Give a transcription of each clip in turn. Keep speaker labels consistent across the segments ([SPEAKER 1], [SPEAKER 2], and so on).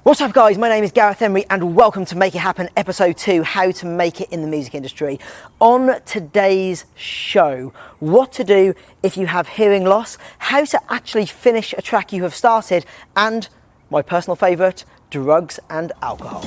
[SPEAKER 1] What's up guys, my name is Gareth Emery and welcome to Make It Happen episode 2, how to make it in the music industry. On today's show, what to do if you have hearing loss, how to actually finish a track you have started, and my personal favourite, drugs and alcohol.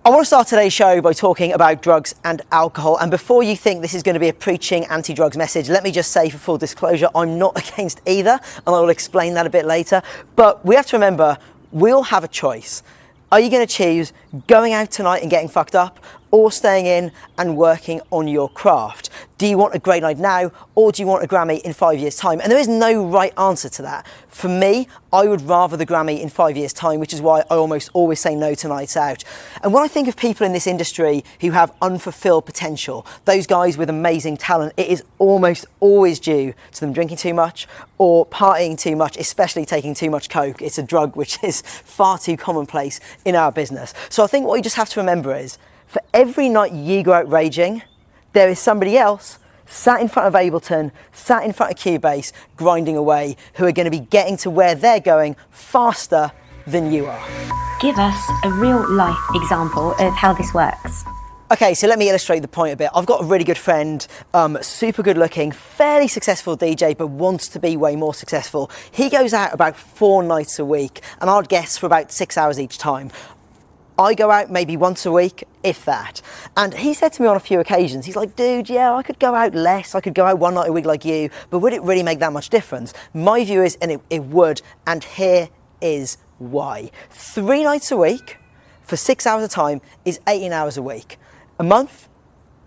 [SPEAKER 1] I want to start today's show by talking about drugs and alcohol, and before you think this is going to be a preaching anti-drugs message, let me just say for full disclosure, I'm not against either, and I will explain that a bit later, but we have to remember, we all have a choice. Are you going to choose going out tonight and getting fucked up, or staying in and working on your craft? Do you want a great night now, or do you want a Grammy in 5 years' time? And there is no right answer to that. For me, I would rather the Grammy in 5 years' time, which is why I almost always say no to nights out. And when I think of people in this industry who have unfulfilled potential, those guys with amazing talent, it is almost always due to them drinking too much or partying too much, especially taking too much coke. It's a drug which is far too commonplace in our business. So I think what you just have to remember is, for every night you go out raging, there is somebody else sat in front of Ableton, sat in front of Cubase, grinding away, who are going to be getting to where they're going faster than you are.
[SPEAKER 2] Give us a real life example of how this works.
[SPEAKER 1] Okay, so let me illustrate the point a bit. I've got a really good friend, super good looking, fairly successful DJ, but wants to be way more successful. He goes out about 4 nights a week, and I'd guess for about 6 hours each time. I go out maybe once a week, if that. And he said to me on a few occasions, he's like, dude, yeah, I could go out less. I could go out 1 night a week like you, but would it really make that much difference? My view is, and it would, and here is why. 3 nights a week for 6 hours a time is 18 hours a week. A month,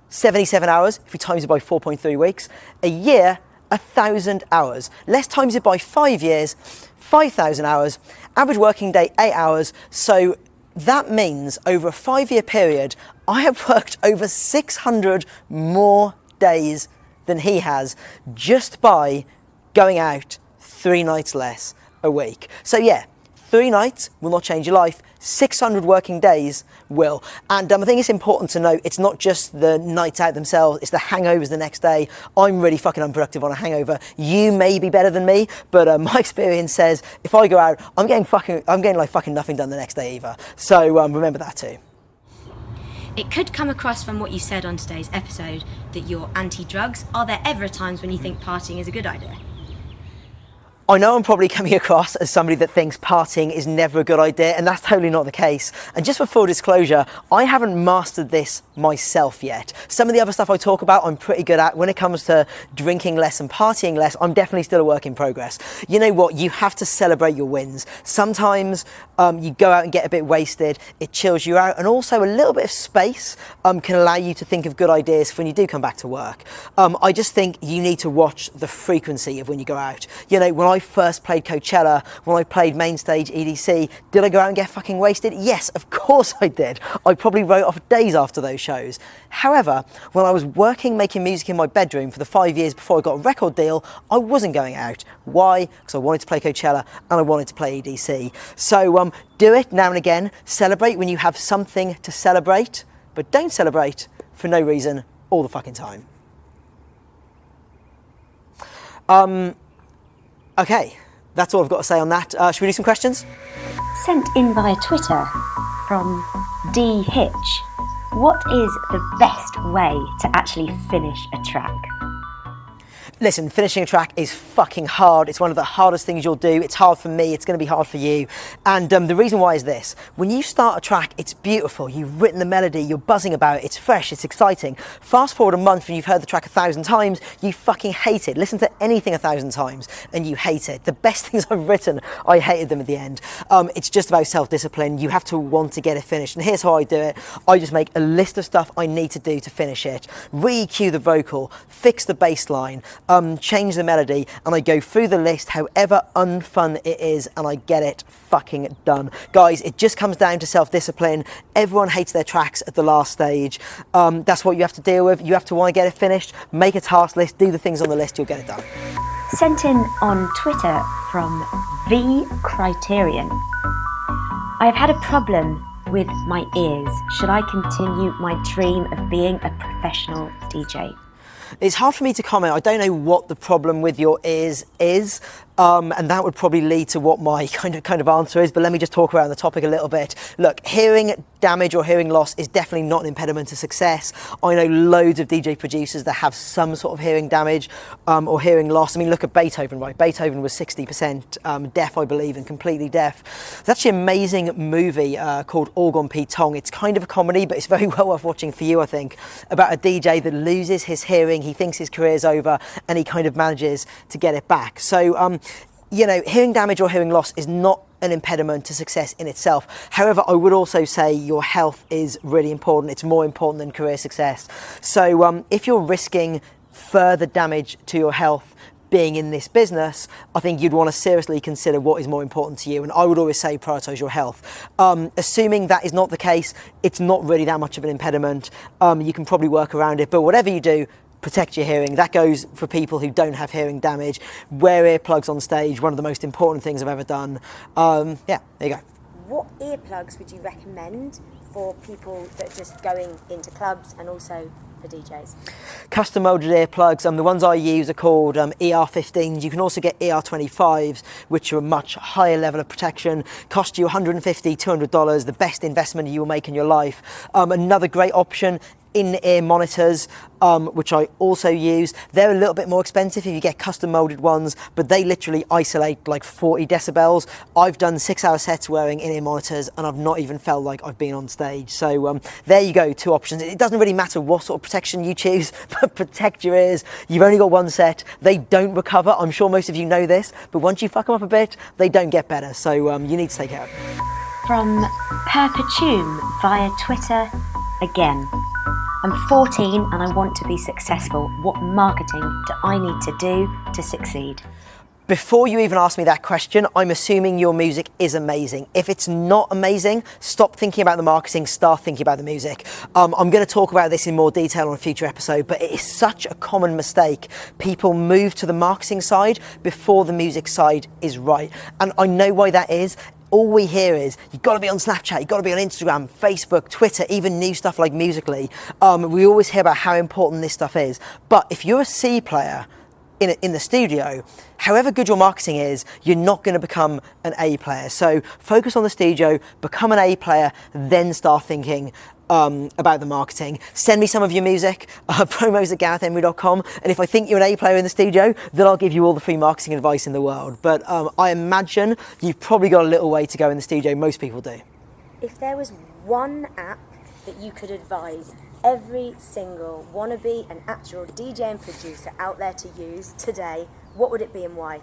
[SPEAKER 1] 77 hours, if you times it by 4.3 weeks. A year, 1,000 hours. Let's times it by 5 years, 5,000 hours. Average working day, 8 hours. So that means over a 5-year period, I have worked over 600 more days than he has just by going out 3 nights less a week. So yeah, 3 nights will not change your life. 600 working days will. And I think it's important to note, it's not just the nights out themselves, it's the hangovers the next day. I'm really fucking unproductive on a hangover. You may be better than me, but my experience says if I go out, I'm getting like fucking nothing done the next day either. So remember that too.
[SPEAKER 2] It could come across from what you said on today's episode that you're anti-drugs. Are there ever times when you think partying is a good idea?
[SPEAKER 1] I know I'm probably coming across as somebody that thinks partying is never a good idea, and that's totally not the case. And just for full disclosure, I haven't mastered this myself yet. Some of the other stuff I talk about, I'm pretty good at. When it comes to drinking less and partying less, I'm definitely still a work in progress. You know what? You have to celebrate your wins. Sometimes you go out and get a bit wasted, it chills you out, and also a little bit of space can allow you to think of good ideas for when you do come back to work. I just think you need to watch the frequency of when you go out. You know, when I first played Coachella, when I played Mainstage EDC, did I go out and get fucking wasted? Yes, of course I did. I probably wrote off days after those shows. However, when I was working, making music in my bedroom for the 5 years before I got a record deal, I wasn't going out. Why? Because I wanted to play Coachella and I wanted to play EDC. So do it now and again. Celebrate when you have something to celebrate, but don't celebrate for no reason all the fucking time. Okay, that's all I've got to say on that. Should we do some questions?
[SPEAKER 2] Sent in via Twitter from D Hitch. What is the best way to actually finish a track?
[SPEAKER 1] Listen, finishing a track is fucking hard. It's one of the hardest things you'll do. It's hard for me, it's going to be hard for you. And the reason why is this. When you start a track, it's beautiful. You've written the melody, you're buzzing about it, it's fresh, it's exciting. Fast forward a month and you've heard the track 1,000 times, you fucking hate it. Listen to anything 1,000 times and you hate it. The best things I've written, I hated them at the end. It's just about self-discipline. You have to want to get it finished. And here's how I do it. I just make a list of stuff I need to do to finish it. Re-EQ the vocal, fix the bass line, change the melody, and I go through the list however unfun it is and I get it fucking done. Guys, it just comes down to self-discipline. Everyone hates their tracks at the last stage. That's what you have to deal with. You have to want to get it finished, make a task list, do the things on the list, you'll get it done.
[SPEAKER 2] Sent in on Twitter from V Criterion. I've had a problem with my ears. Should I continue my dream of being a professional DJ?
[SPEAKER 1] It's hard for me to comment. I don't know what the problem with your ears is. And that would probably lead to what my kind of answer is, but let me just talk around the topic a little bit. Look, hearing damage or hearing loss is definitely not an impediment to success. I know loads of DJ producers that have some sort of hearing damage or hearing loss. I mean, look at Beethoven, right? Beethoven was 60% deaf, I believe, and completely deaf. There's actually an amazing movie called Orgon Pete Tong. It's kind of a comedy, but it's very well worth watching for you, I think, about a DJ that loses his hearing. He thinks his career's over, and he kind of manages to get it back. So, you know, hearing damage or hearing loss is not an impediment to success in itself. However, I would also say your health is really important. It's more important than career success. So if you're risking further damage to your health being in this business, I think you'd want to seriously consider what is more important to you. And I would always say prioritize your health. Assuming that is not the case, it's not really that much of an impediment. You can probably work around it, but whatever you do, protect your hearing. That goes for people who don't have hearing damage. Wear earplugs on stage, one of the most important things I've ever done. Yeah, there you go.
[SPEAKER 2] What earplugs would you recommend for people that are just going into clubs and also for DJs?
[SPEAKER 1] Custom molded earplugs, the ones I use are called ER15s. You can also get ER25s, which are a much higher level of protection, cost you $150, $200, the best investment you will make in your life. Another great option, in-ear monitors, which I also use. They're a little bit more expensive if you get custom molded ones, but they literally isolate like 40 decibels. I've done 6-hour sets wearing in-ear monitors, and I've not even felt like I've been on stage. So there you go, 2 options. It doesn't really matter what sort of protection you choose, but protect your ears. You've only got one set. They don't recover. I'm sure most of you know this, but once you fuck them up a bit, they don't get better. So you need to take care of them.
[SPEAKER 2] From Perpetuum via Twitter again. I'm 14 and I want to be successful. What marketing do I need to do to succeed?
[SPEAKER 1] Before you even ask me that question, I'm assuming your music is amazing. If it's not amazing, stop thinking about the marketing, start thinking about the music. I'm going to talk about this in more detail on a future episode, but it is such a common mistake. People move to the marketing side before the music side is right. And I know why that is. All we hear is, you've got to be on Snapchat, you've got to be on Instagram, Facebook, Twitter, even new stuff like Musical.ly. We always hear about how important this stuff is. But if you're a C player in the studio, however good your marketing is, you're not going to become an A player. So focus on the studio, become an A player, then start thinking about the marketing. Send me some of your music, promos@garethhenry.com, and if I think you're an A player in the studio, then I'll give you all the free marketing advice in the world. But I imagine you've probably got a little way to go in the studio. Most people do.
[SPEAKER 2] If there was one app that you could advise every single wannabe and actual DJ and producer out there to use today, what would it be and why?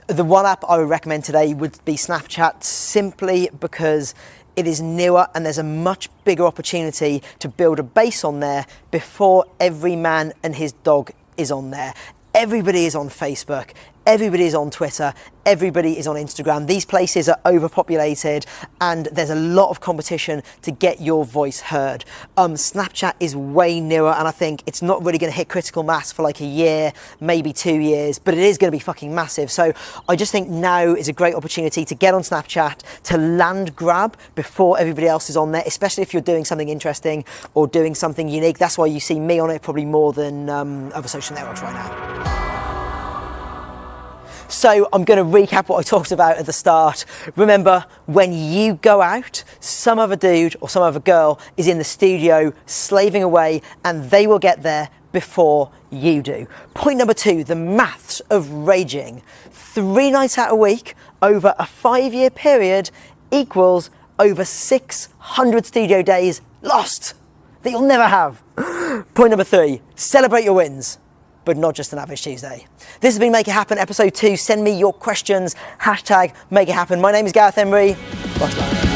[SPEAKER 1] The one app I would recommend today would be Snapchat, simply because it is newer and there's a much bigger opportunity to build a base on there before every man and his dog is on there. Everybody is on Facebook, everybody is on Twitter, everybody is on Instagram. These places are overpopulated and there's a lot of competition to get your voice heard. Snapchat is way newer and I think it's not really going to hit critical mass for like a year, maybe 2 years, but it is going to be fucking massive. So I just think now is a great opportunity to get on Snapchat, to land grab before everybody else is on there, especially if you're doing something interesting or doing something unique. That's why you see me on it probably more than other social networks right now. So I'm going to recap what I talked about at the start. Remember, when you go out, some other dude or some other girl is in the studio slaving away and they will get there before you do. Point number 2, the maths of raging. 3 nights out a week over a 5-year period equals over 600 studio days lost that you'll never have. Point number 3, celebrate your wins, but not just an average Tuesday. This has been Make It Happen, episode 2. Send me your questions, #Make It Happen. My name is Gareth Henry. Much love.